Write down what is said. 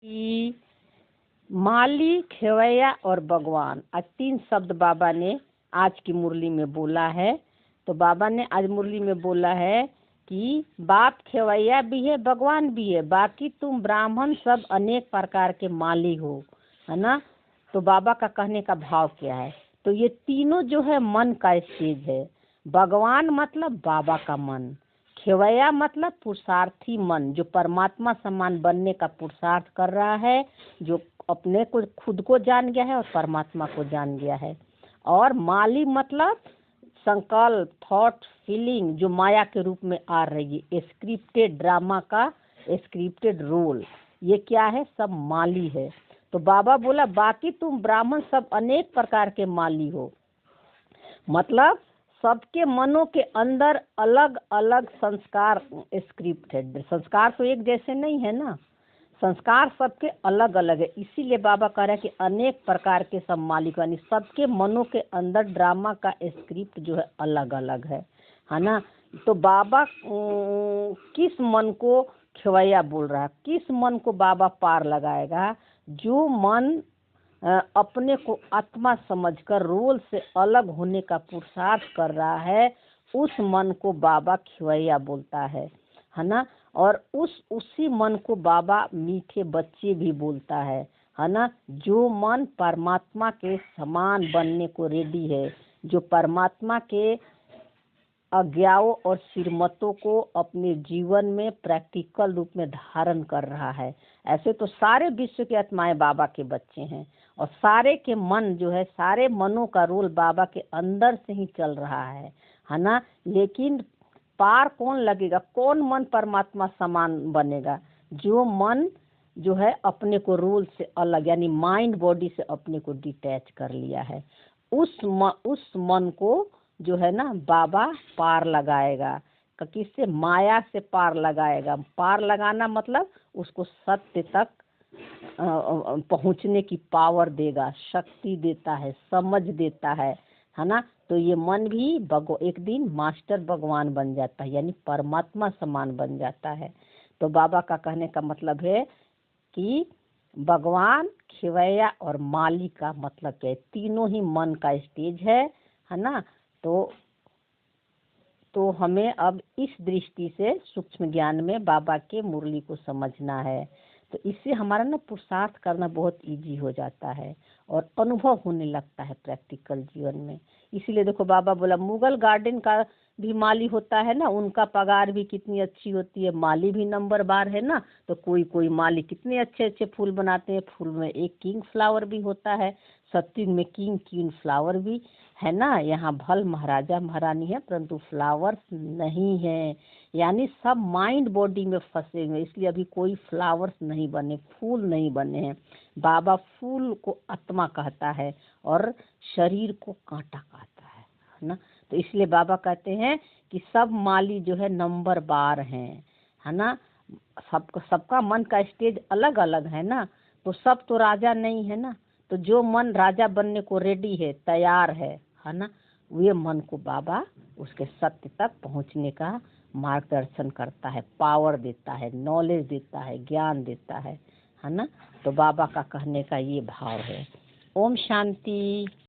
कि माली, खेवैया और भगवान, आज 3 शब्द बाबा ने आज की मुरली में बोला है। तो बाबा ने आज मुरली में बोला है कि बाप खेवैया भी है, भगवान भी है, बाकी तुम ब्राह्मण सब अनेक प्रकार के माली हो, है ना। तो बाबा का कहने का भाव क्या है? तो ये तीनों जो है मन का स्टेज है। भगवान मतलब बाबा का मन, खेवैया मतलब पुरुषार्थी मन जो परमात्मा समान बनने का पुरुषार्थ कर रहा है, जो अपने को खुद को जान गया है और परमात्मा को जान गया है। और माली मतलब संकल्प, थॉट, फीलिंग जो माया के रूप में आ रही है, स्क्रिप्टेड ड्रामा का स्क्रिप्टेड रोल, ये क्या है? सब माली है। तो बाबा बोला बाकी तुम ब्राह्मण सब अनेक प्रकार के माली हो, मतलब सबके मनों के अंदर अलग अलग संस्कार स्क्रिप्ट है। संस्कार तो एक जैसे नहीं है ना, संस्कार सबके अलग अलग है। इसीलिए बाबा कह रहे हैं कि अनेक प्रकार के सब मालिक, यानी सबके मनों के अंदर ड्रामा का स्क्रिप्ट जो है अलग अलग है ना। तो बाबा किस मन को खेवैया बोल रहा है, किस मन को बाबा पार लगाएगा? जो मन अपने को आत्मा समझकर रोल से अलग होने का पुरुषार्थ कर रहा है, उस मन को बाबा खेवैया बोलता है ना। और उसी मन को बाबा मीठे बच्चे भी बोलता है ना। जो मन परमात्मा के समान बनने को रेडी है, जो परमात्मा के आज्ञाओं और श्रीमतों को अपने जीवन में प्रैक्टिकल रूप में धारण कर रहा है। ऐसे तो सारे विश्व की आत्माएं बाबा के बच्चे हैं और सारे के मन जो है, सारे मनों का रोल बाबा के अंदर से ही चल रहा है ना। लेकिन पार कौन लगेगा? कौन मन परमात्मा समान बनेगा? जो मन जो है अपने को रोल से अलग, यानी माइंड बॉडी से अपने को डिटैच कर लिया है, उस मन को जो है ना बाबा पार लगाएगा। किससे? माया से पार लगाएगा। पार लगाना मतलब उसको सत्य तक पहुंचने की पावर देगा, शक्ति देता है, समझ देता है ना। तो ये मन भी एक दिन मास्टर भगवान बन जाता है, यानी परमात्मा समान बन जाता है। तो बाबा का कहने का मतलब है कि भगवान, खेवैया और माली का मतलब है तीनों ही मन का स्टेज है ना। तो हमें अब इस दृष्टि से सूक्ष्म ज्ञान में बाबा के मुरली को समझना है। तो इससे हमारा ना पुरुषार्थ करना बहुत इजी हो जाता है और अनुभव होने लगता है प्रैक्टिकल जीवन में। इसीलिए देखो बाबा बोला मुगल गार्डन का भी माली होता है ना, उनका पगार भी कितनी अच्छी होती है, माली भी नंबर बार है ना। तो कोई कोई माली कितने अच्छे अच्छे फूल बनाते हैं, फूल में एक किंग फ्लावर भी होता है, सत्युग में किंग क्वीन फ्लावर भी है ना। यहाँ भल महाराजा महारानी है परंतु फ्लावर्स नहीं है, यानी सब माइंड बॉडी में फंसे हुए, इसलिए अभी कोई फ्लावर्स नहीं बने, फूल नहीं बने हैं। बाबा फूल को आत्मा कहता है और शरीर को कांटा कहता है ना। तो इसलिए बाबा कहते हैं कि सब माली जो है नंबर बार हैं, है ना। सबका मन का स्टेज अलग अलग है ना, तो सब तो राजा नहीं है ना। तो जो मन राजा बनने को रेडी है, तैयार है ना, वे मन को बाबा उसके सत्य तक पहुंचने का मार्गदर्शन करता है, पावर देता है, नॉलेज देता है, ज्ञान देता है ना। तो बाबा का कहने का ये भाव है। ओम शांति।